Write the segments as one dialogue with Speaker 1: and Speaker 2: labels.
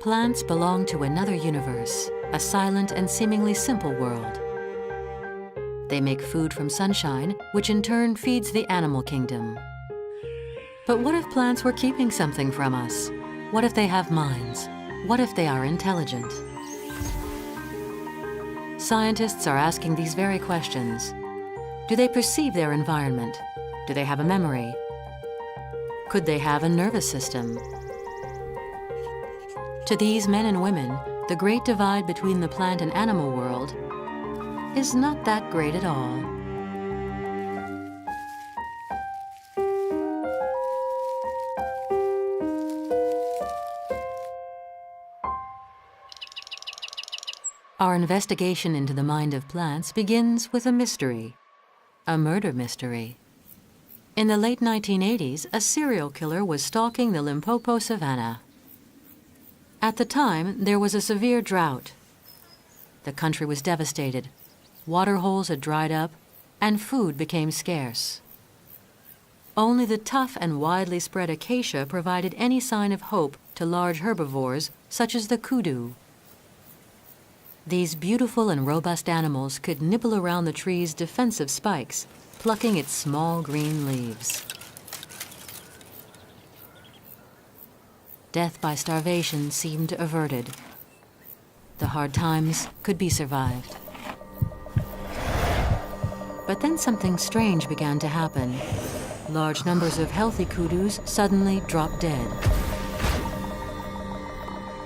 Speaker 1: Plants belong to another universe, a silent and seemingly simple world. They make food from sunshine, which in turn feeds the animal kingdom. But what if plants were keeping something from us? What if they have minds? What if they are intelligent? Scientists are asking these very questions. Do they perceive their environment? Do they have a memory? Could they have a nervous system? To these men and women, the great divide between the plant and animal world is not that great at all. Our investigation into the mind of plants begins with a mystery, a murder mystery. In the late 1980s, a serial killer was stalking the Limpopo savanna. At the time, there was a severe drought. The country was devastated. Water holes had dried up, and food became scarce. Only the tough and widely spread acacia provided any sign of hope to large herbivores such as the kudu. These beautiful and robust animals could nibble around the tree's defensive spikes, plucking its small green leaves. Death by starvation seemed averted. The hard times could be survived. But then something strange began to happen. Large numbers of healthy kudus suddenly dropped dead.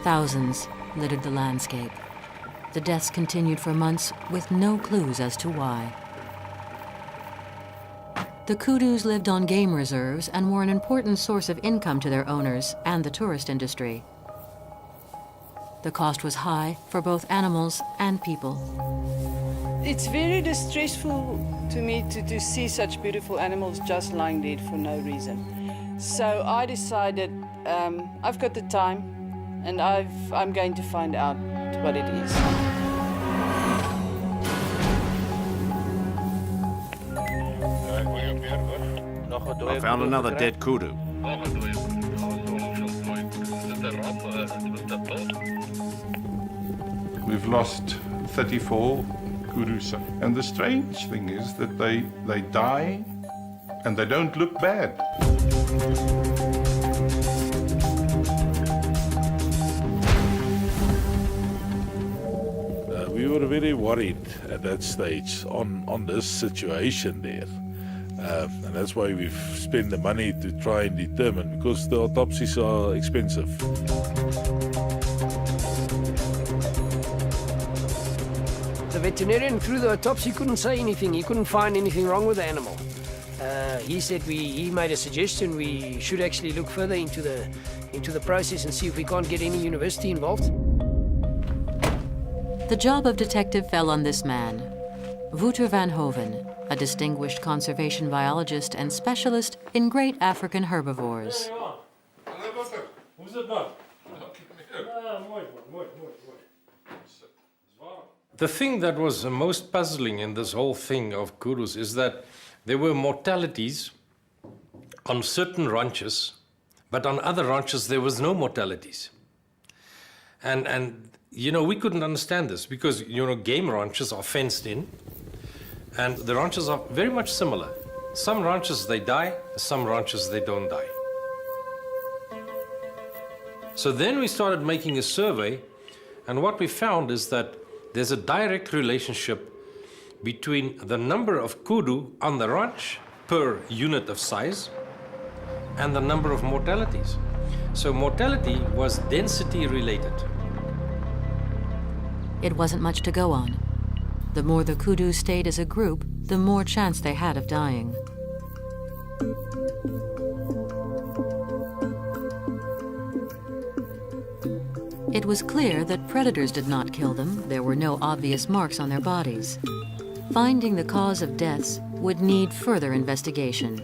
Speaker 1: Thousands littered the landscape. The deaths continued for months with no clues as to why. The kudus lived on game reserves and were an important source of income to their owners and the tourist industry. The cost was high for both animals and people.
Speaker 2: It's very distressful to me to see such beautiful animals just lying dead for no reason. So I decided I've got the time and I'm going to find out what it is.
Speaker 3: I found another dead kudu.
Speaker 4: We've lost 34 kudus. And the strange thing is that they die and they don't look bad.
Speaker 5: We were very worried at that stage on this situation there. And that's why we've spent the money to try and determine, because the autopsies are expensive.
Speaker 6: The veterinarian through the autopsy couldn't say anything. He couldn't find anything wrong with the animal. He said he made a suggestion we should actually look further into the process and see if we can't get any university involved.
Speaker 1: The job of detective fell on this man, Wouter van Hoven, a distinguished conservation biologist and specialist in great African herbivores.
Speaker 7: The thing that was the most puzzling in this whole thing of kudus is that there were mortalities on certain ranches, but on other ranches there was no mortalities. And you know, we couldn't understand this because, you know, game ranches are fenced in, and the ranches are very much similar. Some ranches they die, some ranches they don't die. So then we started making a survey, and what we found is that there's a direct relationship between the number of kudu on the ranch per unit of size and the number of mortalities. So mortality was density related.
Speaker 1: It wasn't much to go on. The more the kudus stayed as a group, the more chance they had of dying. It was clear that predators did not kill them. There were no obvious marks on their bodies. Finding the cause of deaths would need further investigation.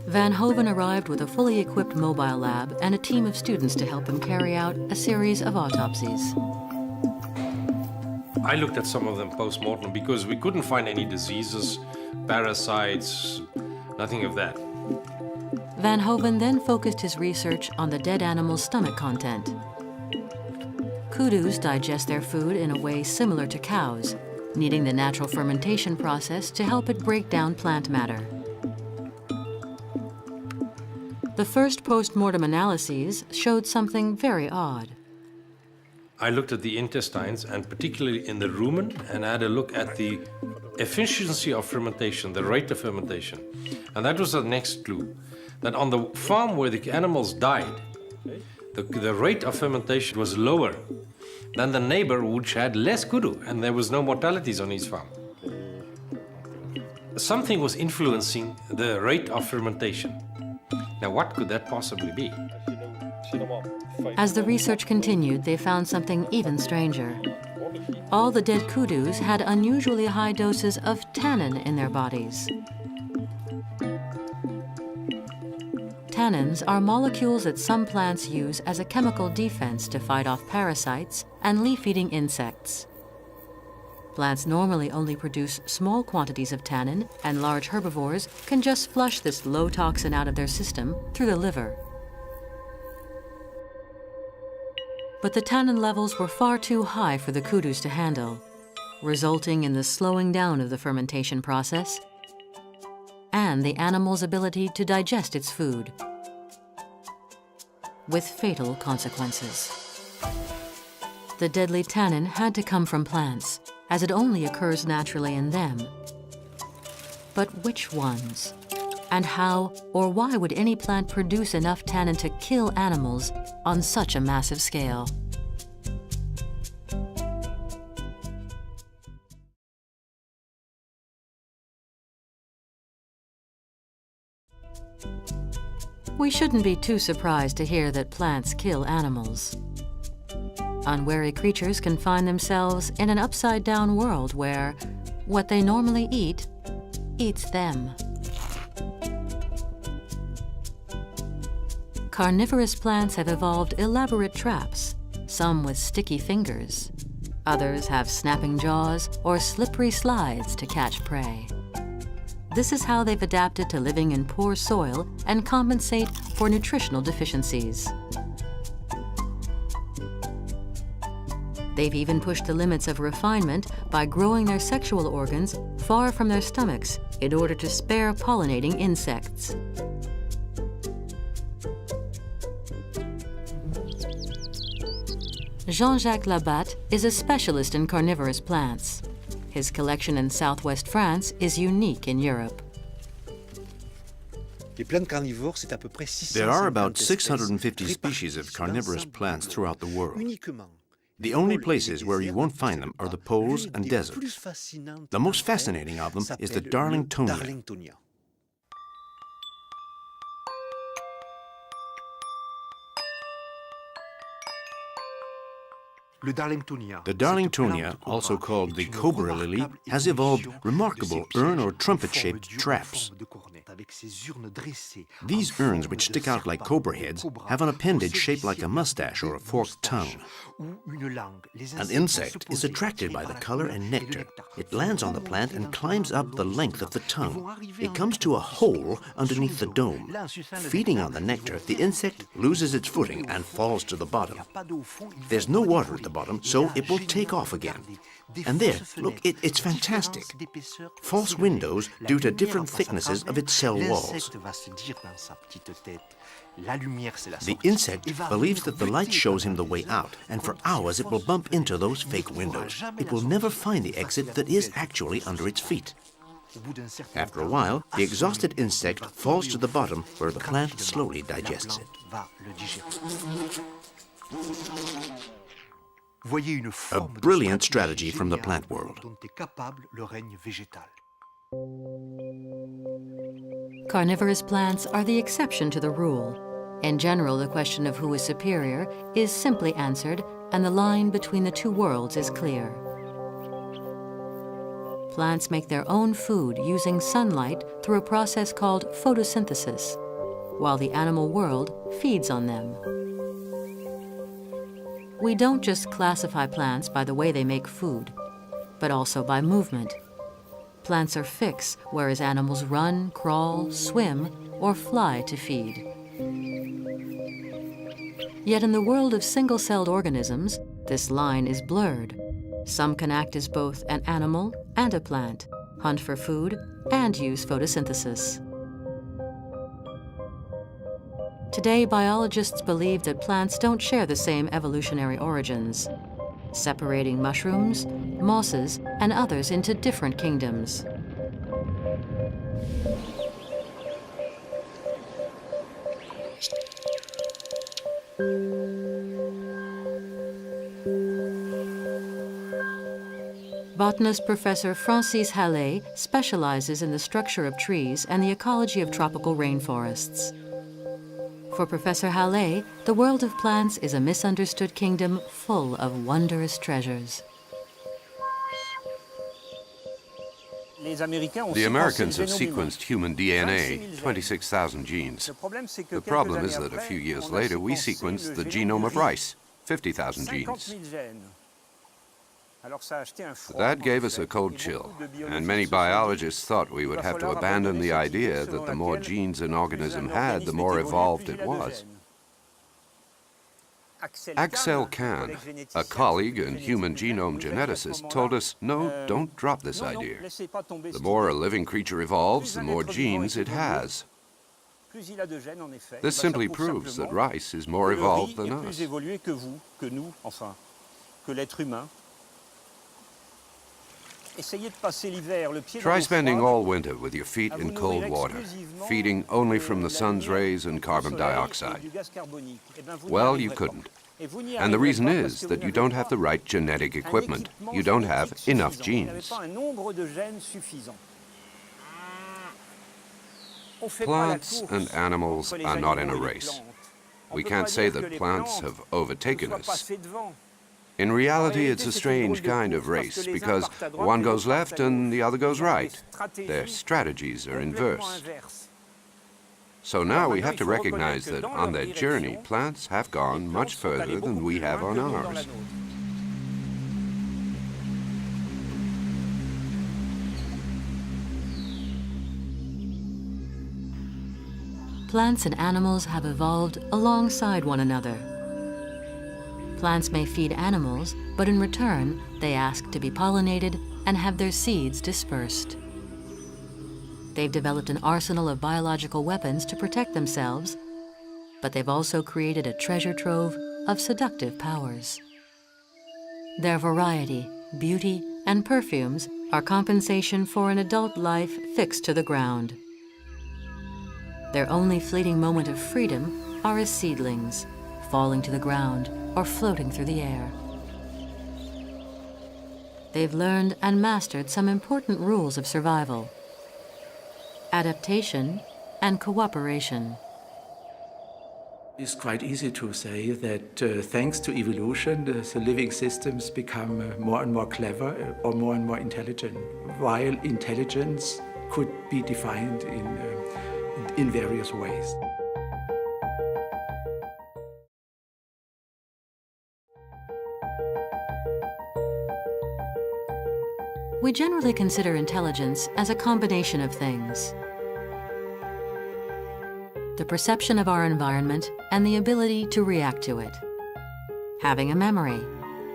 Speaker 1: Van Hoven arrived with a fully equipped mobile lab and a team of students to help him carry out a series of autopsies.
Speaker 7: I looked at some of them post-mortem because we couldn't find any diseases, parasites, nothing of that.
Speaker 1: Van Hoven then focused his research on the dead animal's stomach content. Kudus digest their food in a way similar to cows, needing the natural fermentation process to help it break down plant matter. The first post-mortem analyses showed something very odd.
Speaker 7: I looked at the intestines, and particularly in the rumen, and had a look at the efficiency of fermentation, the rate of fermentation. And that was the next clue, that on the farm where the animals died, the rate of fermentation was lower than the neighbor which had less kudu, and there was no mortalities on his farm. Something was influencing the rate of fermentation. Now, what could that possibly be?
Speaker 1: As the research continued, they found something even stranger. All the dead kudus had unusually high doses of tannin in their bodies. Tannins are molecules that some plants use as a chemical defense to fight off parasites and leaf-eating insects. Plants normally only produce small quantities of tannin, and large herbivores can just flush this low toxin out of their system through the liver. But the tannin levels were far too high for the kudus to handle, resulting in the slowing down of the fermentation process and the animal's ability to digest its food, with fatal consequences. The deadly tannin had to come from plants, as it only occurs naturally in them. But which ones? And how or why would any plant produce enough tannin to kill animals on such a massive scale? We shouldn't be too surprised to hear that plants kill animals. Unwary creatures can find themselves in an upside-down world where what they normally eat eats them. Carnivorous plants have evolved elaborate traps, some with sticky fingers. Others have snapping jaws or slippery slides to catch prey. This is how they've adapted to living in poor soil and compensate for nutritional deficiencies. They've even pushed the limits of refinement by growing their sexual organs far from their stomachs in order to spare pollinating insects. Jean-Jacques Labatte is a specialist in carnivorous plants. His collection in southwest France is unique in Europe.
Speaker 3: There are about 650 species of carnivorous plants throughout the world. The only places where you won't find them are the poles and deserts. The most fascinating of them is the Darlingtonia. The Darlingtonia, also called the cobra lily, has evolved remarkable urn or trumpet-shaped traps. These urns, which stick out like cobra heads, have an appendage shaped like a mustache or a forked tongue. An insect is attracted by the color and nectar. It lands on the plant and climbs up the length of the tongue. It comes to a hole underneath the dome. Feeding on the nectar, the insect loses its footing and falls to the bottom. There's no water at the bottom, so it will take off again. And there, look, it's fantastic. False windows due to different thicknesses of its cell walls. The insect believes that the light shows him the way out, and for hours it will bump into those fake windows. It will never find the exit that is actually under its feet. After a while, the exhausted insect falls to the bottom, where the plant slowly digests it. A brilliant strategy from the plant world.
Speaker 1: Carnivorous plants are the exception to the rule. In general, the question of who is superior is simply answered, and the line between the two worlds is clear. Plants make their own food using sunlight through a process called photosynthesis, while the animal world feeds on them. We don't just classify plants by the way they make food, but also by movement. Plants are fixed, whereas animals run, crawl, swim, or fly to feed. Yet in the world of single-celled organisms, this line is blurred. Some can act as both an animal and a plant, hunt for food, and use photosynthesis. Today, biologists believe that plants don't share the same evolutionary origins, separating mushrooms, mosses, and others into different kingdoms. Botanist Professor Francis Hallé specializes in the structure of trees and the ecology of tropical rainforests. For Professor Hallé, the world of plants is a misunderstood kingdom full of wondrous treasures.
Speaker 8: The Americans have sequenced human DNA, 26,000 genes. The problem is that a few years later we sequenced the genome of rice, 50,000 genes. That gave us a cold chill, and many biologists thought we would have to abandon the idea that the more genes an organism had, the more evolved it was. Axel Kahn, a colleague and human genome geneticist, told us, no, don't drop this idea. The more a living creature evolves, the more genes it has. This simply proves that rice is more evolved than us. Try spending all winter with your feet in cold water, feeding only from the sun's rays and carbon dioxide. Well, you couldn't. And the reason is that you don't have the right genetic equipment. You don't have enough genes. Plants and animals are not in a race. We can't say that plants have overtaken us. In reality, it's a strange kind of race because one goes left and the other goes right. Their strategies are inverse. So now we have to recognize that on their journey, plants have gone much further than we have on ours.
Speaker 1: Plants and animals have evolved alongside one another. Plants may feed animals, but in return, they ask to be pollinated and have their seeds dispersed. They've developed an arsenal of biological weapons to protect themselves, but they've also created a treasure trove of seductive powers. Their variety, beauty, and perfumes are compensation for an adult life fixed to the ground. Their only fleeting moment of freedom are as seedlings, falling to the ground or floating through the air. They've learned and mastered some important rules of survival: adaptation and cooperation.
Speaker 9: It's quite easy to say that thanks to evolution, the living systems become more and more clever or more and more intelligent, while intelligence could be defined in various ways.
Speaker 1: We generally consider intelligence as a combination of things: the perception of our environment and the ability to react to it, having a memory,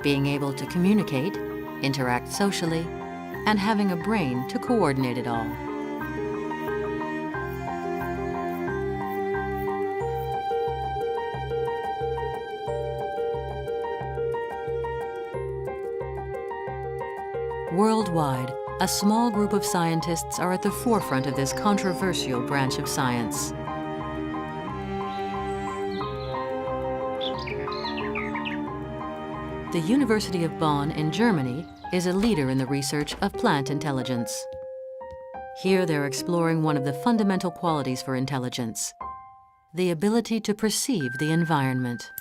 Speaker 1: being able to communicate, interact socially, and having a brain to coordinate it all. Worldwide, a small group of scientists are at the forefront of this controversial branch of science. The University of Bonn in Germany is a leader in the research of plant intelligence. Here they're exploring one of the fundamental qualities for intelligence: the ability to perceive the environment.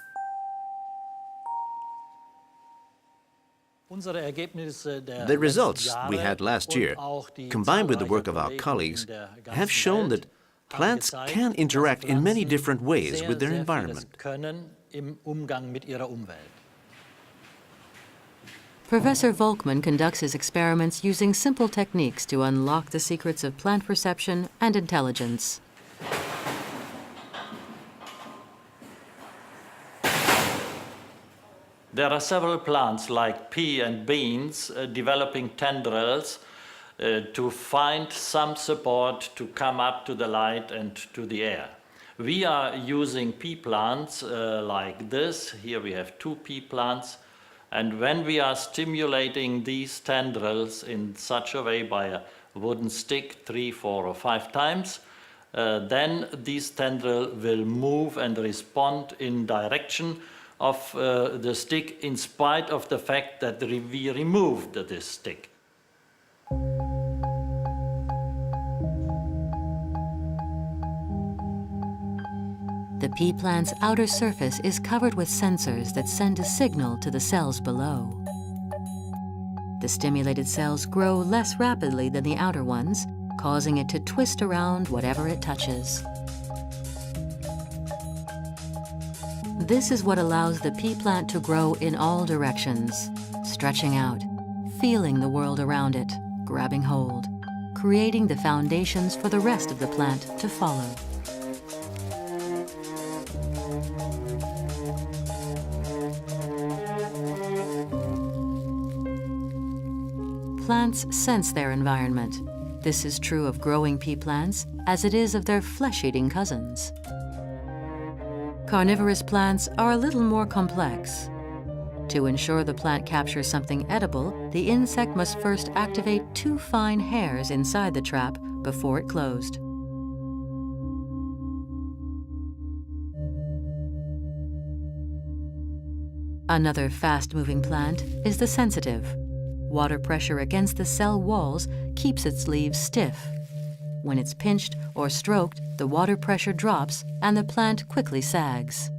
Speaker 3: The results we had last year, combined with the work of our colleagues, have shown that plants can interact in many different ways with their environment.
Speaker 1: Professor Volkmann conducts his experiments using simple techniques to unlock the secrets of plant perception and intelligence.
Speaker 10: There are several plants like pea and beans developing tendrils to find some support to come up to the light and to the air. We are using pea plants like this. Here we have 2 pea plants. And when we are stimulating these tendrils in such a way by a wooden stick 3, 4, or 5 times, then these tendrils will move and respond in direction of the stick in spite of the fact that we removed this stick.
Speaker 1: The pea plant's outer surface is covered with sensors that send a signal to the cells below. The stimulated cells grow less rapidly than the outer ones, causing it to twist around whatever it touches. This is what allows the pea plant to grow in all directions, stretching out, feeling the world around it, grabbing hold, creating the foundations for the rest of the plant to follow. Plants sense their environment. This is true of growing pea plants as it is of their flesh-eating cousins. Carnivorous plants are a little more complex. To ensure the plant captures something edible, the insect must first activate 2 fine hairs inside the trap before it closed. Another fast-moving plant is the sensitive. Water pressure against the cell walls keeps its leaves stiff. When it's pinched or stroked, the water pressure drops and the plant quickly sags.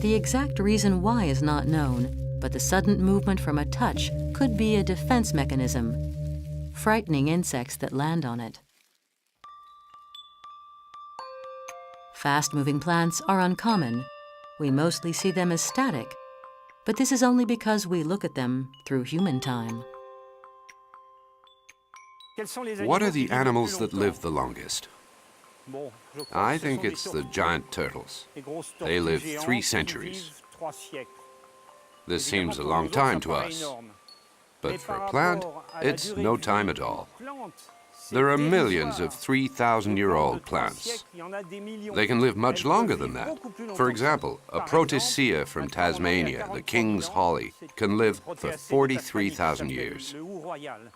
Speaker 1: The exact reason why is not known, but the sudden movement from a touch could be a defense mechanism, frightening insects that land on it. Fast-moving plants are uncommon. We mostly see them as static, but this is only because we look at them through human time.
Speaker 8: What are the animals that live the longest? I think it's the giant turtles. They live 3 centuries. This seems a long time to us, but for a plant, it's no time at all. There are millions of 3,000-year-old plants. They can live much longer than that. For example, a Protesea from Tasmania, the king's holly, can live for 43,000 years.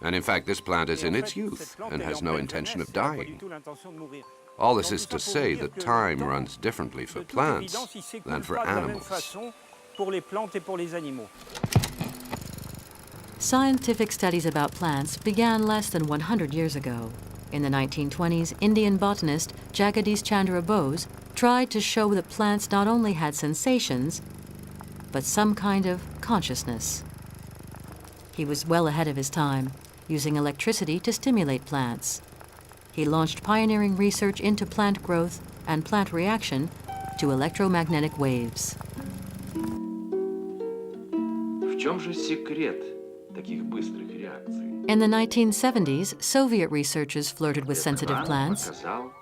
Speaker 8: And in fact, this plant is in its youth and has no intention of dying. All this is to say that time runs differently for plants than for animals.
Speaker 1: Scientific studies about plants began less than 100 years ago. In the 1920s, Indian botanist Jagadish Chandra Bose tried to show that plants not only had sensations, but some kind of consciousness. He was well ahead of his time, using electricity to stimulate plants. He launched pioneering research into plant growth and plant reaction to electromagnetic waves.
Speaker 11: В чем же секрет таких быстрых реакций?
Speaker 1: In the 1970s, Soviet researchers flirted with sensitive plants.
Speaker 11: Показал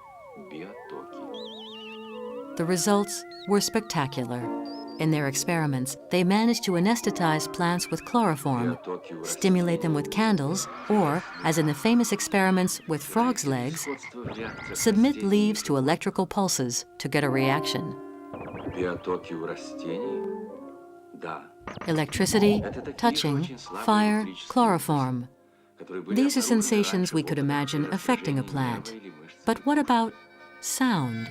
Speaker 11: биотоки.
Speaker 1: The results were spectacular. In their experiments, they managed to anesthetize plants with chloroform, stimulate them with candles, or, as in the famous experiments with frogs' legs, submit leaves to electrical pulses to get a reaction.
Speaker 11: Биотоки у растений? Да.
Speaker 1: Electricity, touching, fire, chloroform. These are sensations we could imagine affecting a plant. But what about sound?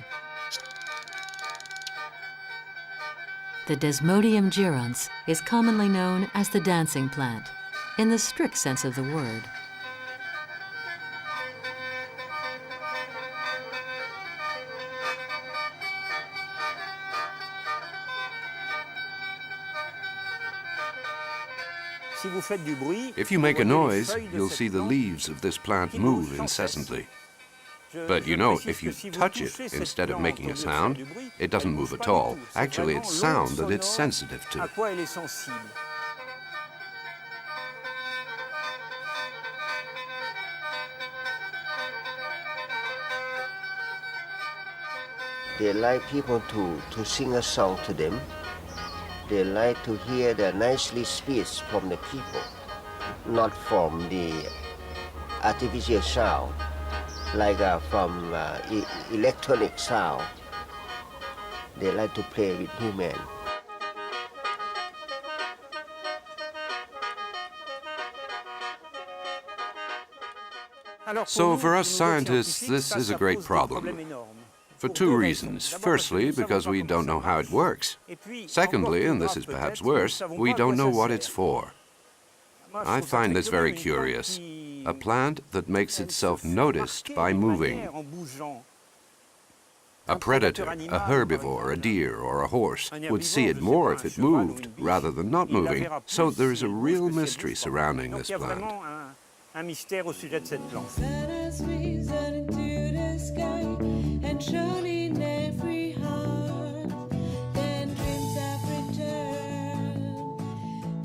Speaker 1: The Desmodium gyrans is commonly known as the dancing plant, in the strict sense of the word.
Speaker 8: If you make a noise, you'll see the leaves of this plant move incessantly. But you know, if you touch it instead of making a sound, it doesn't move at all. Actually, it's sound that it's sensitive to.
Speaker 12: They like people to sing a song to them, They like to hear the nicely speech from the people, not from the artificial sound, like from electronic sound. They like to play with human.
Speaker 8: So for us scientists, this is a great problem. For two reasons. Firstly, because we don't know how it works. Secondly, and this is perhaps worse, we don't know what it's for. I find this very curious. A plant that makes itself noticed by moving. A predator, a herbivore, a deer, or a horse would see it more if it moved rather than not moving. So there is a real mystery surrounding this plant.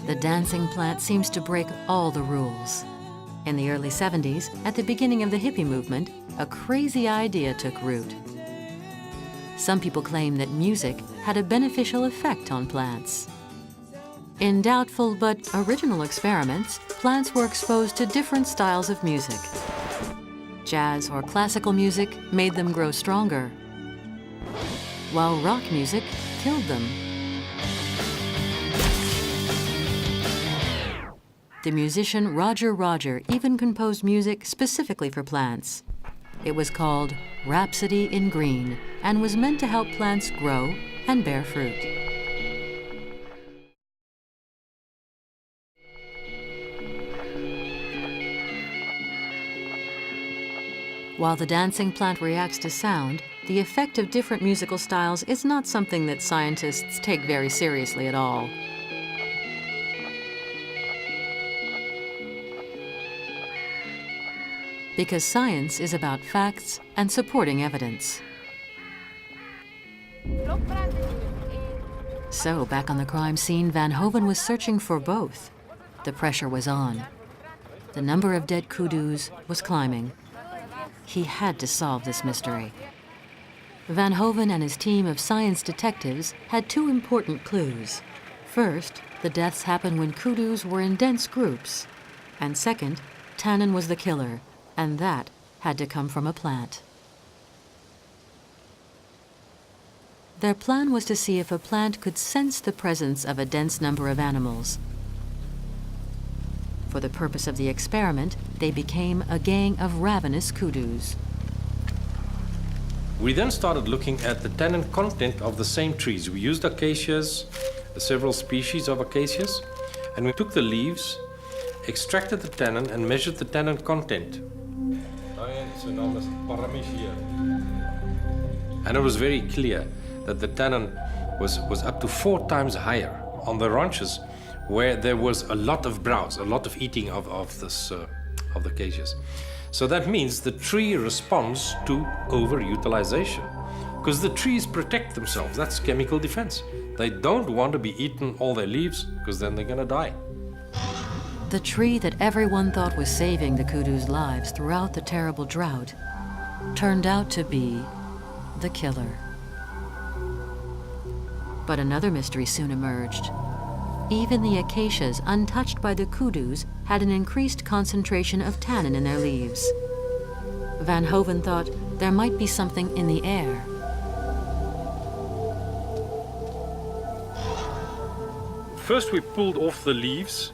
Speaker 1: The dancing plant seems to break all the rules. In the early 70s, at the beginning of the hippie movement, a crazy idea took root. Some people claim that music had a beneficial effect on plants. In doubtful but original experiments, plants were exposed to different styles of music. Jazz or classical music made them grow stronger, while rock music killed them. The musician Roger Roger even composed music specifically for plants. It was called Rhapsody in Green and was meant to help plants grow and bear fruit. While the dancing plant reacts to sound, the effect of different musical styles is not something that scientists take very seriously at all. Because science is about facts and supporting evidence. So, back on the crime scene, Van Hoven was searching for both. The pressure was on. The number of dead kudus was climbing. He had to solve this mystery. Van Hoven and his team of science detectives had two important clues. First, the deaths happened when kudus were in dense groups. And second, tannin was the killer, and that had to come from a plant. Their plan was to see if a plant could sense the presence of a dense number of animals. For the purpose of the experiment, they became a gang of ravenous kudus.
Speaker 7: We then started looking at the tannin content of the same trees. We used acacias, several species of acacias, and we took the leaves, extracted the tannin, and measured the tannin content. And it was very clear that the tannin was up to 4 times higher on the ranches where there was a lot of browse, a lot of eating of the acacias. So that means the tree responds to overutilization because the trees protect themselves. That's chemical defense. They don't want to be eaten all their leaves because then they're going to die.
Speaker 1: The tree that everyone thought was saving the kudus' lives throughout the terrible drought turned out to be the killer. But another mystery soon emerged. Even the acacias untouched by the kudus had an increased concentration of tannin in their leaves. Van Hoven thought there might be something in the air.
Speaker 7: First we pulled off the leaves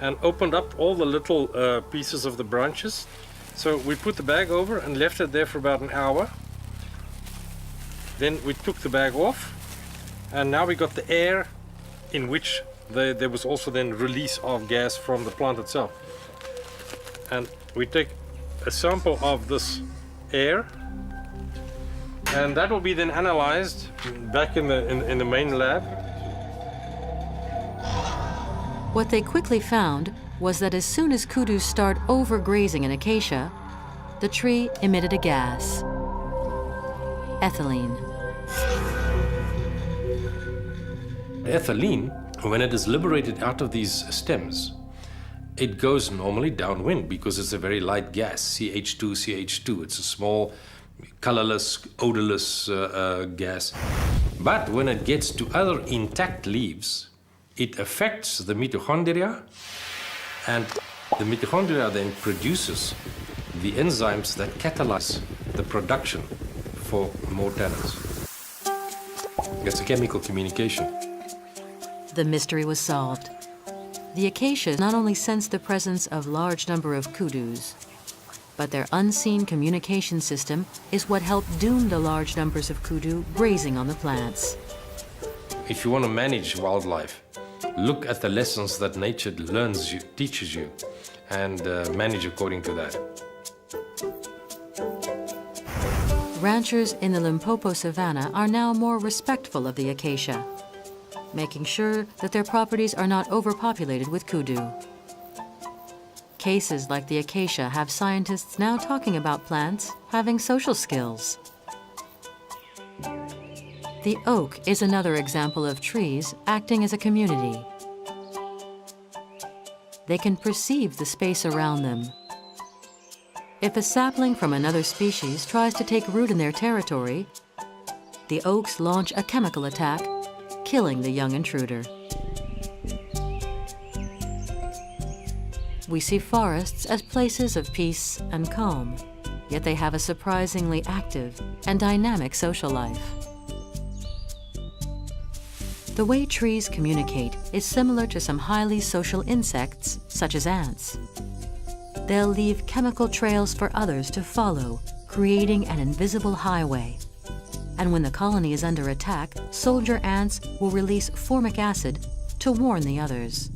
Speaker 7: and opened up all the little pieces of the branches. So we put the bag over and left it there for about an hour. Then we took the bag off, and now we got the air in which there was also then release of gas from the plant itself. And we take a sample of this air, and that will be then analyzed back in the main lab.
Speaker 1: What they quickly found was that as soon as kudus start overgrazing an acacia, the tree emitted a gas, ethylene.
Speaker 7: Ethylene, when it is liberated out of these stems, it goes normally downwind because it's a very light gas, CH2. It's a small colorless, odorless gas. But when it gets to other intact leaves, it affects the mitochondria, and the mitochondria then produces the enzymes that catalyze the production for more tannins. It's a chemical communication.
Speaker 1: The mystery was solved. The acacias not only sensed the presence of large number of kudus, but their unseen communication system is what helped doom the large numbers of kudu grazing on the plants.
Speaker 7: If you want to manage wildlife, look at the lessons that nature teaches you, and manage according to that.
Speaker 1: Ranchers in the Limpopo savanna are now more respectful of the acacia, making sure that their properties are not overpopulated with kudu. Cases like the acacia have scientists now talking about plants having social skills. The oak is another example of trees acting as a community. They can perceive the space around them. If a sapling from another species tries to take root in their territory, the oaks launch a chemical attack, killing the young intruder. We see forests as places of peace and calm, yet they have a surprisingly active and dynamic social life. The way trees communicate is similar to some highly social insects, such as ants. They'll leave chemical trails for others to follow, creating an invisible highway. And when the colony is under attack, soldier ants will release formic acid to warn the others.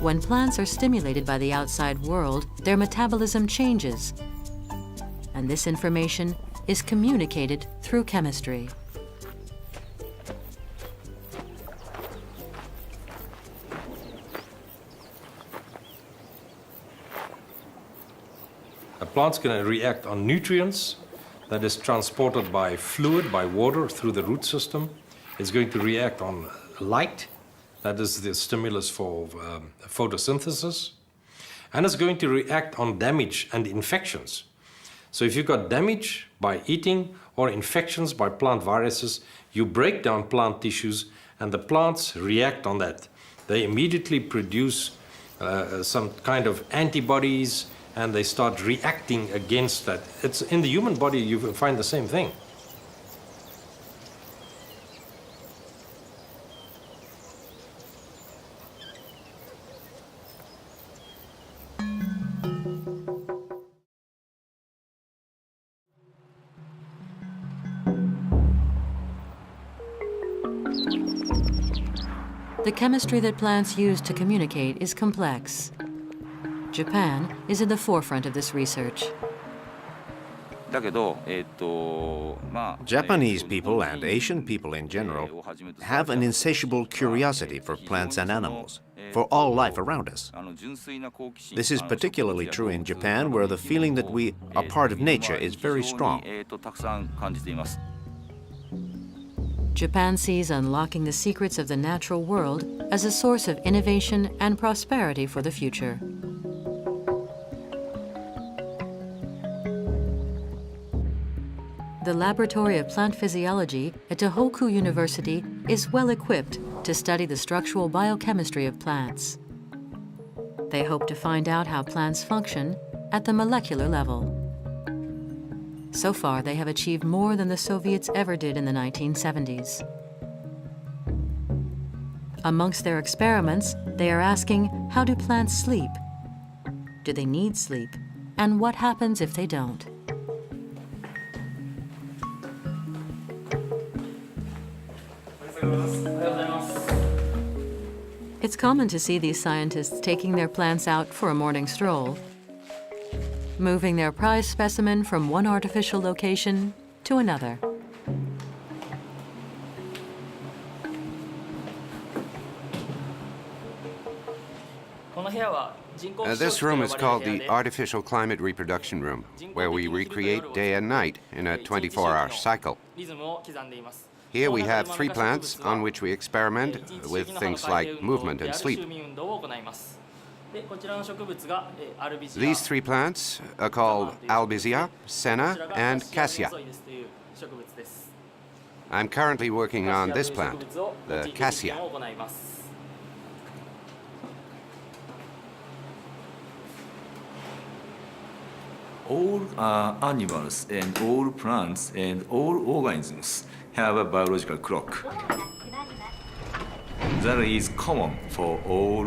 Speaker 1: When plants are stimulated by the outside world, their metabolism changes, and this information is communicated through chemistry.
Speaker 7: A plant's going to react on nutrients that is transported by fluid, by water, through the root system. It's going to react on light, that is the stimulus for photosynthesis. And it's going to react on damage and infections. So if you've got damage by eating or infections by plant viruses, you break down plant tissues and the plants react on that. They immediately produce some kind of antibodies and they start reacting against that. It's in the human body, you find the same thing.
Speaker 1: The chemistry that plants use to communicate is complex. Japan is in the forefront of this research.
Speaker 3: Japanese people and Asian people in general have an insatiable curiosity for plants and animals, for all life around us. This is particularly true in Japan, where the feeling that we are part of nature is very strong.
Speaker 1: Japan sees unlocking the secrets of the natural world as a source of innovation and prosperity for the future. The Laboratory of Plant Physiology at Tohoku University is well equipped to study the structural biochemistry of plants. They hope to find out how plants function at the molecular level. So far, they have achieved more than the Soviets ever did in the 1970s. Amongst their experiments, they are asking, how do plants sleep? Do they need sleep? And what happens if they don't? It's common to see these scientists taking their plants out for a morning stroll, moving their prize specimen from one artificial location to another.
Speaker 8: This room is called the Artificial Climate Reproduction Room, where we recreate day and night in a 24-hour cycle. Here we have 3 plants on which we experiment with things like movement and sleep. These 3 plants are called Albizia, Senna, and Cassia. I'm currently working on this plant, the Cassia.
Speaker 11: All animals and all plants and all organisms have a biological clock. That is common for all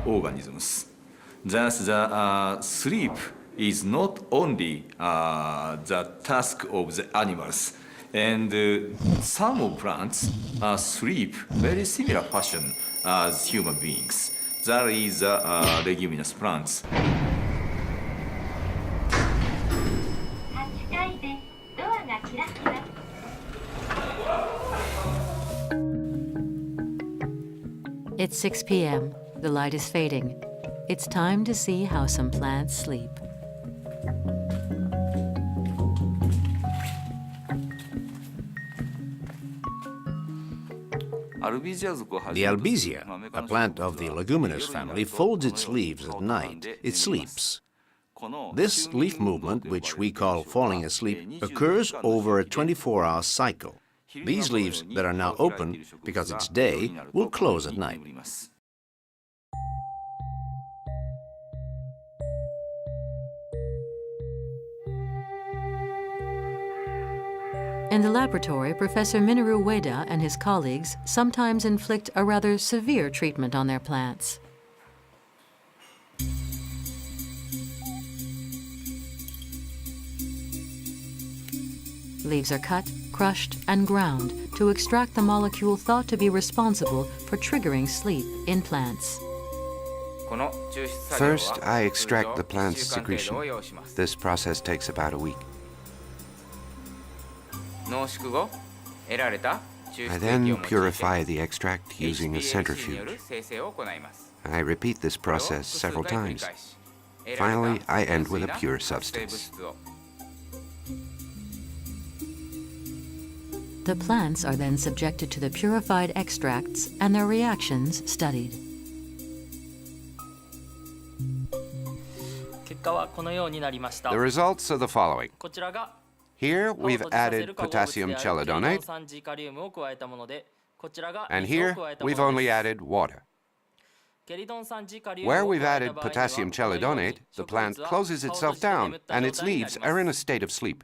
Speaker 11: organisms. Thus, the sleep is not only the task of the animals, and some plants sleep very similar fashion as human beings. That is leguminous plants.
Speaker 1: It's 6 p.m. The light is fading. It's time to see how some plants sleep.
Speaker 3: The Albizia, a plant of the leguminous family, folds its leaves at night. It sleeps. This leaf movement, which we call falling asleep, occurs over a 24-hour cycle. These leaves that are now open, because it's day, will close at night.
Speaker 1: In the laboratory, Professor Minoru Ueda and his colleagues sometimes inflict a rather severe treatment on their plants. Leaves are cut, crushed, and ground to extract the molecule thought to be responsible for triggering sleep in plants.
Speaker 8: First, I extract the plant's secretion. This process takes about a week. I then purify the extract using a centrifuge. I repeat this process several times. Finally, I end with a pure substance.
Speaker 1: The plants are then subjected to the purified extracts and their reactions studied.
Speaker 8: The results are the following. Here we've added potassium chelidonate, and here we've only added water. Where we've added potassium chelidonate, the plant closes itself down and its leaves are in a state of sleep.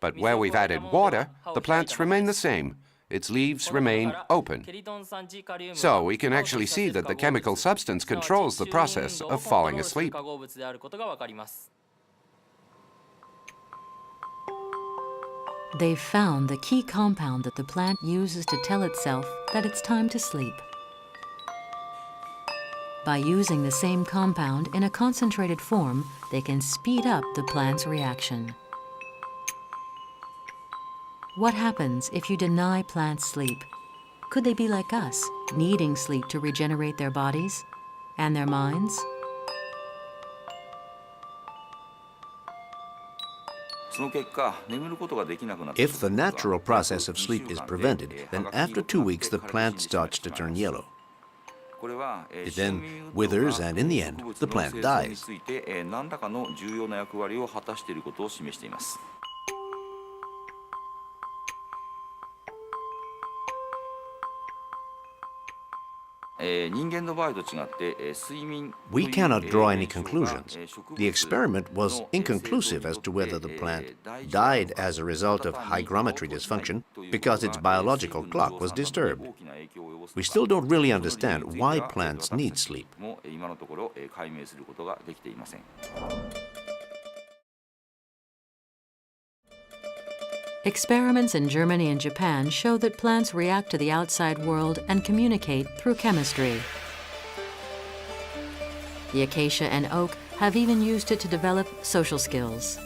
Speaker 8: But where we've added water, the plants remain the same. Its leaves remain open. So we can actually see that the chemical substance controls the process of falling asleep.
Speaker 1: They've found the key compound that the plant uses to tell itself that it's time to sleep. By using the same compound in a concentrated form, they can speed up the plant's reaction. What happens if you deny plants sleep? Could they be like us, needing sleep to regenerate their bodies and their minds?
Speaker 3: If the natural process of sleep is prevented, then after 2 weeks the plant starts to turn yellow. It then withers, and in the end, the plant dies. We cannot draw any conclusions. The experiment was inconclusive as to whether the plant died as a result of hygrometry dysfunction because its biological clock was disturbed. We still don't really understand why plants need sleep.
Speaker 1: Experiments in Germany and Japan show that plants react to the outside world and communicate through chemistry. The acacia and oak have even used it to develop social skills.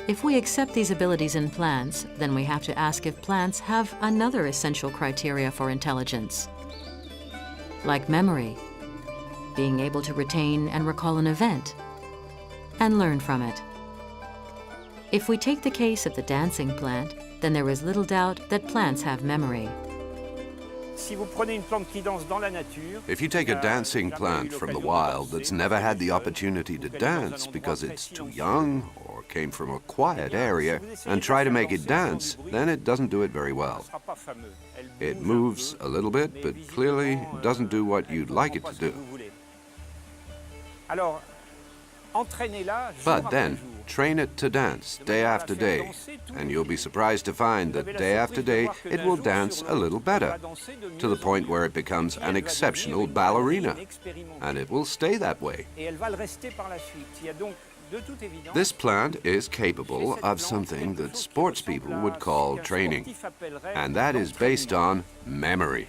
Speaker 1: If we accept these abilities in plants, then we have to ask if plants have another essential criteria for intelligence, like memory, being able to retain and recall an event, and learn from it. If we take the case of the dancing plant, then there is little doubt that plants have memory.
Speaker 8: If you take a dancing plant from the wild that's never had the opportunity to dance because it's too young or came from a quiet area and try to make it dance, then it doesn't do it very well. It moves a little bit, but clearly doesn't do what you'd like it to do. But then, train it to dance day after day, and you'll be surprised to find that day after day it will dance a little better, to the point where it becomes an exceptional ballerina, and it will stay that way. This plant is capable of something that sports people would call training, and that is based on memory.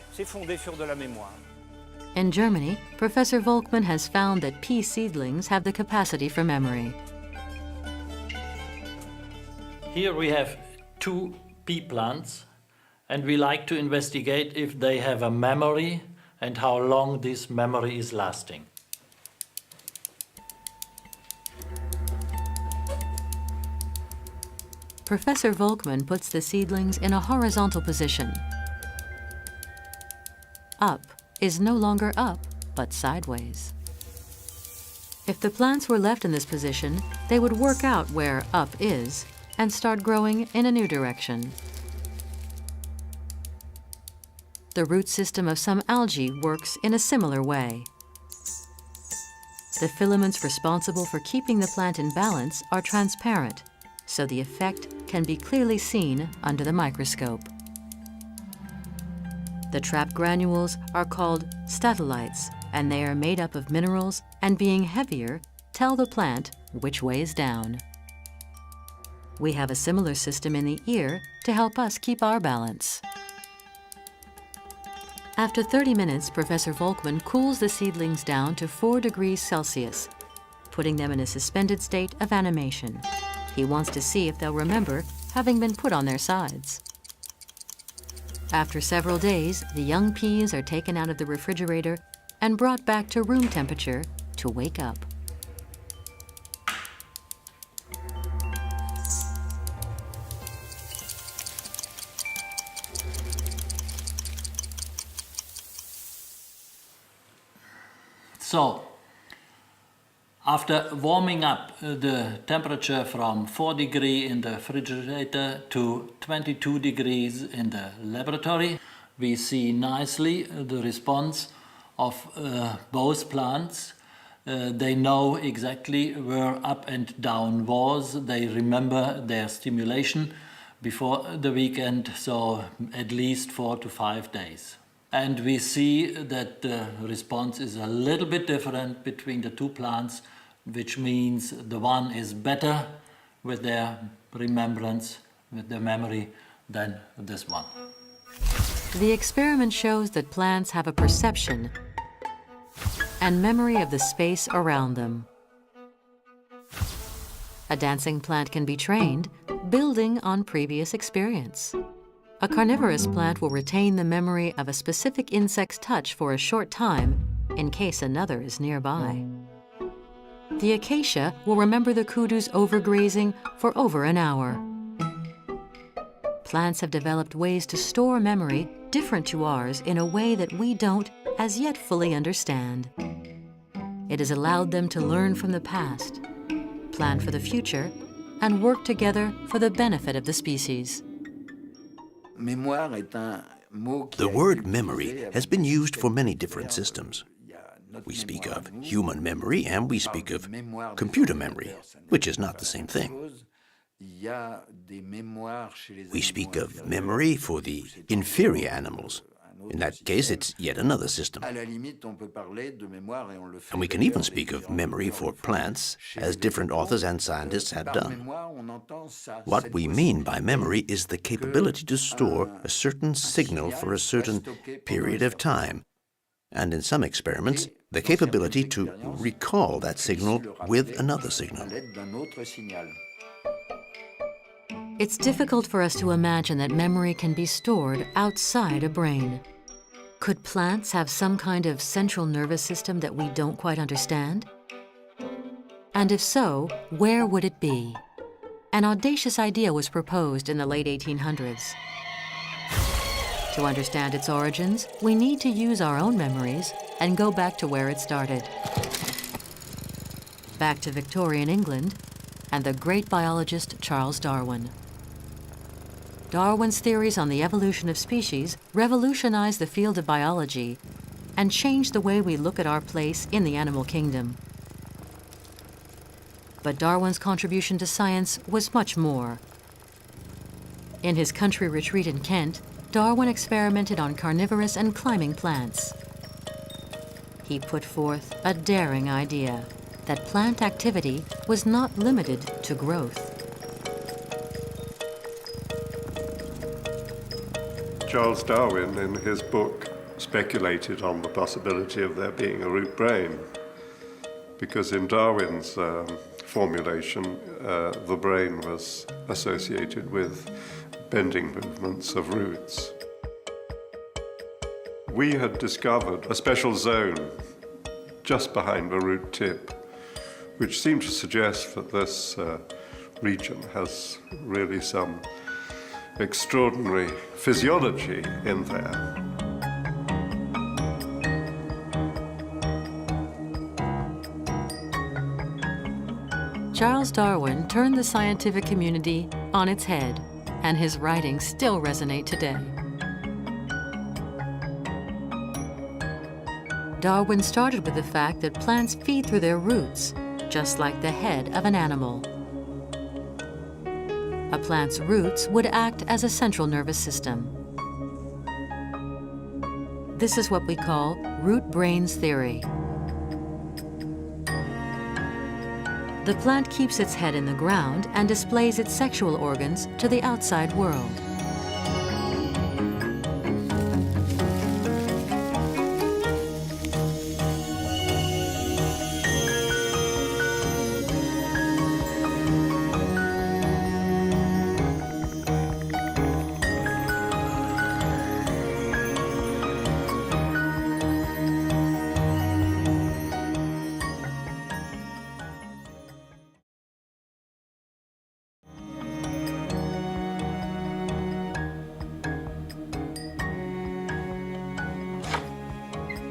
Speaker 1: In Germany, Professor Volkmann has found that pea seedlings have the capacity for memory.
Speaker 10: Here we have 2 pea plants, and we like to investigate if they have a memory and how long this memory is lasting.
Speaker 1: Professor Volkmann puts the seedlings in a horizontal position. Up is no longer up, but sideways. If the plants were left in this position, they would work out where up is and start growing in a new direction. The root system of some algae works in a similar way. The filaments responsible for keeping the plant in balance are transparent, so the effect can be clearly seen under the microscope. The trapped granules are called statolites, and they are made up of minerals and, being heavier, tell the plant which way is down. We have a similar system in the ear to help us keep our balance. After 30 minutes, Professor Volkmann cools the seedlings down to 4 degrees Celsius, putting them in a suspended state of animation. He wants to see if they'll remember having been put on their sides. After several days, the young peas are taken out of the refrigerator and brought back to room temperature to wake up.
Speaker 10: So, after warming up the temperature from 4 degrees in the refrigerator to 22 degrees in the laboratory, we see nicely the response of both plants. They know exactly where up and down was. They remember their stimulation before the weekend, so at least 4 to 5 days. And we see that the response is a little bit different between the 2 plants, which means the one is better with their remembrance, with their memory, than this one.
Speaker 1: The experiment shows that plants have a perception and memory of the space around them. A dancing plant can be trained, building on previous experience. A carnivorous plant will retain the memory of a specific insect's touch for a short time in case another is nearby. The acacia will remember the kudu's overgrazing for over an hour. Plants have developed ways to store memory different to ours in a way that we don't as yet fully understand. It has allowed them to learn from the past, plan for the future, and work together for the benefit of the species.
Speaker 3: The word memory has been used for many different systems. We speak of human memory and we speak of computer memory, which is not the same thing. We speak of memory for the inferior animals. In that case, it's yet another system. And we can even speak of memory for plants, as different authors and scientists have done. What we mean by memory is the capability to store a certain signal for a certain period of time, and in some experiments, the capability to recall that signal with another signal.
Speaker 1: It's difficult for us to imagine that memory can be stored outside a brain. Could plants have some kind of central nervous system that we don't quite understand? And if so, where would it be? an audacious idea was proposed in the late 1800s. To understand its origins, we need to use our own memories and go back to where it started. Back to Victorian England and the great biologist Charles Darwin. Darwin's theories on the evolution of species revolutionized the field of biology and changed the way we look at our place in the animal kingdom. But Darwin's contribution to science was much more. In his country retreat in Kent, Darwin experimented on carnivorous and climbing plants. He put forth a daring idea that plant activity was not limited to growth.
Speaker 13: Charles Darwin, in his book, speculated on the possibility of there being a root brain, because in Darwin's formulation, the brain was associated with bending movements of roots. We had discovered a special zone just behind the root tip, which seemed to suggest that this region has really some extraordinary physiology in there.
Speaker 1: Charles Darwin turned the scientific community on its head, and his writings still resonate today. Darwin started with the fact that plants feed through their roots, just like the head of an animal. A plant's roots would act as a central nervous system. This is what we call root-brains theory. The plant keeps its head in the ground and displays its sexual organs to the outside world.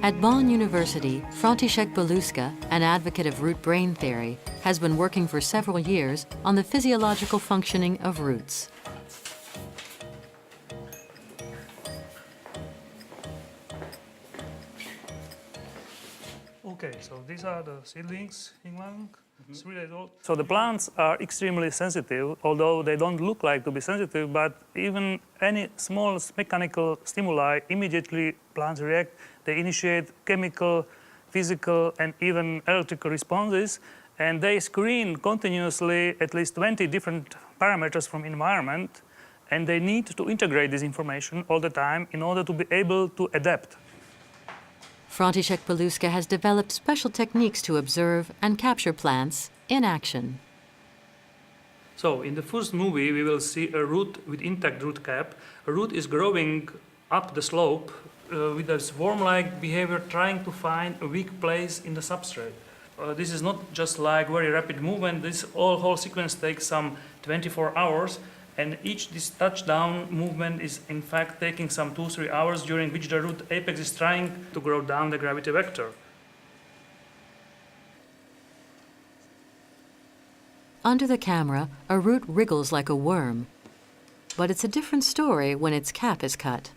Speaker 1: At Bonn University, František Beluska, an advocate of root-brain theory, has been working for several years on the physiological functioning of roots.
Speaker 14: Okay, so these are the seedlings in lung. 3 days old. So the plants are extremely sensitive, although they don't look like to be sensitive, but even any small mechanical stimuli, immediately plants react. They initiate chemical, physical, and even electrical responses, and they screen continuously at least 20 different parameters from environment, and they need to integrate this information all the time in order to be able to adapt.
Speaker 1: František Beluska has developed special techniques to observe and capture plants in action.
Speaker 14: So in the first movie, we will see a root with intact root cap. A root is growing up the slope with a worm-like behavior, trying to find a weak place in the substrate. This is not just like very rapid movement. This whole sequence takes some 24 hours. And this touchdown movement is in fact taking some 2-3 hours, during which the root apex is trying to grow down the gravity vector.
Speaker 1: Under the camera, a root wriggles like a worm, but it's a different story when its cap is cut.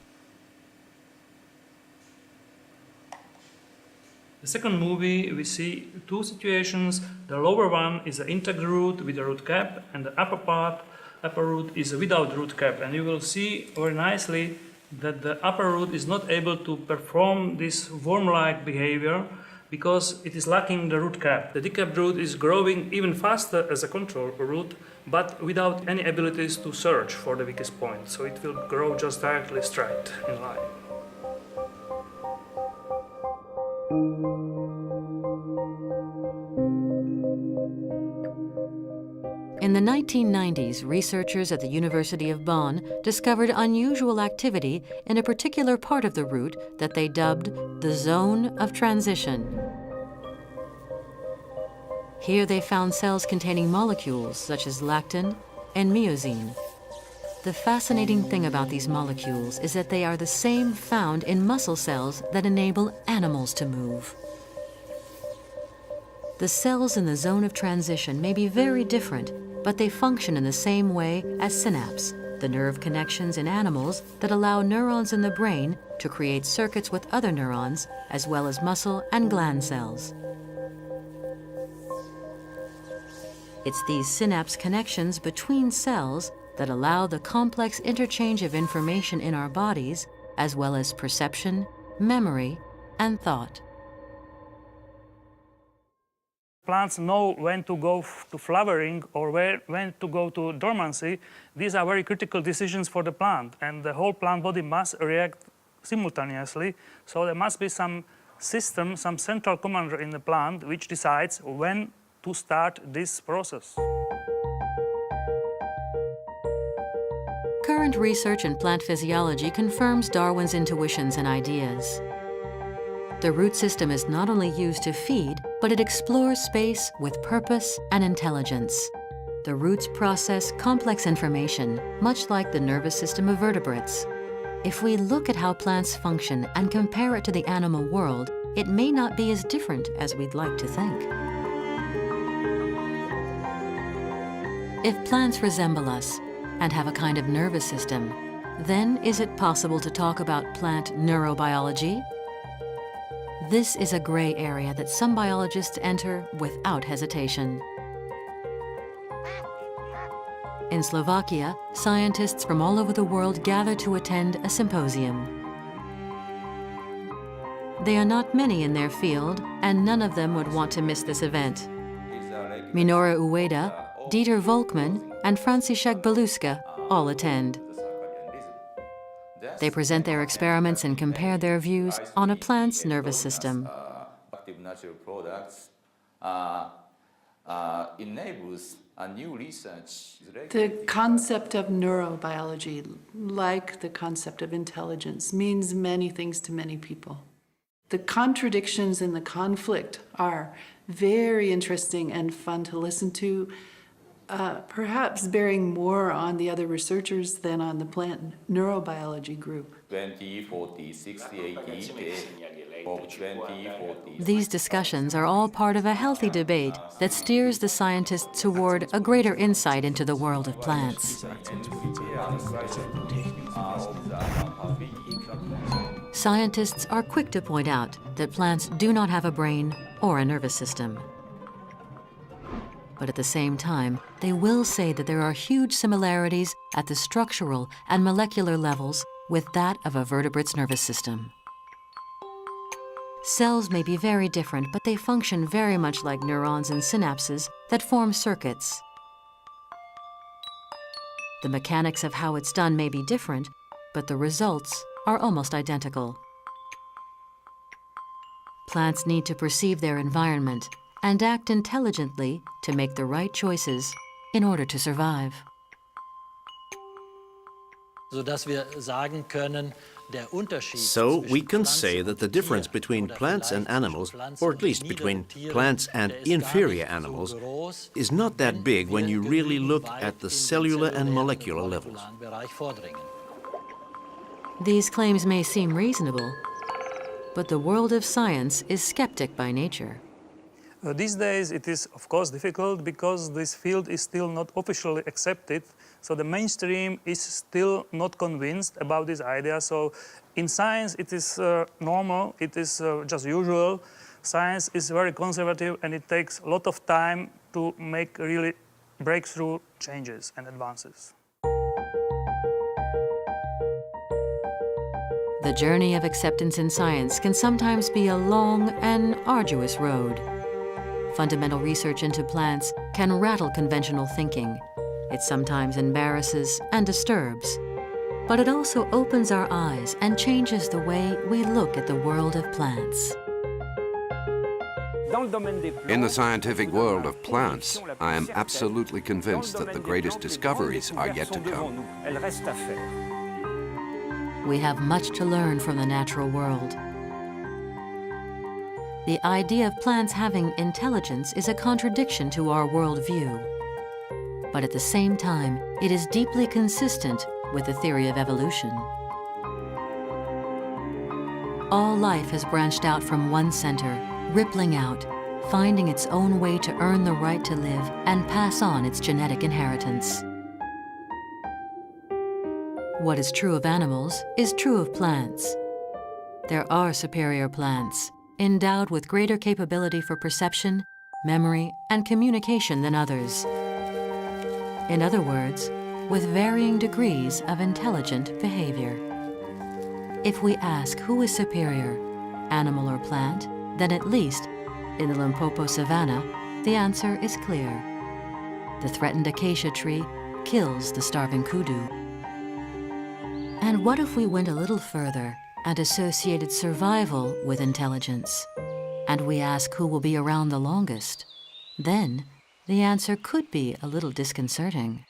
Speaker 14: The second movie, we see two situations. The lower one is an intact root with a root cap, and the upper root is without root cap, and you will see very nicely that the upper root is not able to perform this worm-like behavior because it is lacking the root cap. The decapped root is growing even faster as a control root, but without any abilities to search for the weakest point, so it will grow just directly straight in line.
Speaker 1: In the 1990s, researchers at the University of Bonn discovered unusual activity in a particular part of the root that they dubbed the zone of transition. Here they found cells containing molecules such as lactin, and myosin. The fascinating thing about these molecules is that they are the same found in muscle cells that enable animals to move. The cells in the zone of transition may be very different, but they function in the same way as synapse, the nerve connections in animals that allow neurons in the brain to create circuits with other neurons, as well as muscle and gland cells. It's these synapse connections between cells that allow the complex interchange of information in our bodies, as well as perception, memory, and thought.
Speaker 14: Plants know when to go to flowering or when to go to dormancy. These are very critical decisions for the plant, and the whole plant body must react simultaneously. So there must be some system, some central commander in the plant which decides when to start this process.
Speaker 1: Current research in plant physiology confirms Darwin's intuitions and ideas. The root system is not only used to feed, but it explores space with purpose and intelligence. The roots process complex information, much like the nervous system of vertebrates. If we look at how plants function and compare it to the animal world, it may not be as different as we'd like to think. If plants resemble us and have a kind of nervous system, then is it possible to talk about plant neurobiology? This is a gray area that some biologists enter without hesitation. In Slovakia, scientists from all over the world gather to attend a symposium. They are not many in their field, and none of them would want to miss this event. Minoru Ueda, Dieter Volkmann, and Franciszek Beluska all attend. They present their experiments and compare their views on a plant's nervous system.
Speaker 11: Active natural products enables a new research.
Speaker 15: The concept of neurobiology, like the concept of intelligence, means many things to many people. The contradictions and the conflict are very interesting and fun to listen to, perhaps bearing more on the other researchers than on the plant neurobiology group.
Speaker 11: 20, 40, 60, 80, 20, 40.
Speaker 1: These discussions are all part of a healthy debate that steers the scientists toward a greater insight into the world of plants. Scientists are quick to point out that plants do not have a brain or a nervous system. But at the same time, they will say that there are huge similarities at the structural and molecular levels with that of a vertebrate's nervous system. Cells may be very different, but they function very much like neurons and synapses that form circuits. The mechanics of how it's done may be different, but the results are almost identical. Plants need to perceive their environment and act intelligently to make the right choices in order to survive.
Speaker 3: So we can say that the difference between plants and animals, or at least between plants and inferior animals, is not that big when you really look at the cellular and molecular levels.
Speaker 1: These claims may seem reasonable, but the world of science is skeptic by nature.
Speaker 14: These days it is of course difficult because this field is still not officially accepted, so the mainstream is still not convinced about this idea. So in science it is normal, it is just usual. Science is very conservative and it takes a lot of time to make really breakthrough changes and advances.
Speaker 1: The journey of acceptance in science can sometimes be a long and arduous road. Fundamental research into plants can rattle conventional thinking. It sometimes embarrasses and disturbs. But it also opens our eyes and changes the way we look at the world of plants.
Speaker 8: In the scientific world of plants, I am absolutely convinced that the greatest discoveries are yet to come.
Speaker 1: We have much to learn from the natural world. The idea of plants having intelligence is a contradiction to our worldview. but at the same time, it is deeply consistent with the theory of evolution. All life has branched out from one center, rippling out, finding its own way to earn the right to live and pass on its genetic inheritance. What is true of animals is true of plants. There are superior plants, endowed with greater capability for perception, memory, and communication than others. In other words, with varying degrees of intelligent behavior. If we ask who is superior, animal or plant, then at least, in the Limpopo savanna, the answer is clear. The threatened acacia tree kills the starving kudu. And what if we went a little further and associated survival with intelligence? And we ask who will be around the longest? Then, the answer could be a little disconcerting.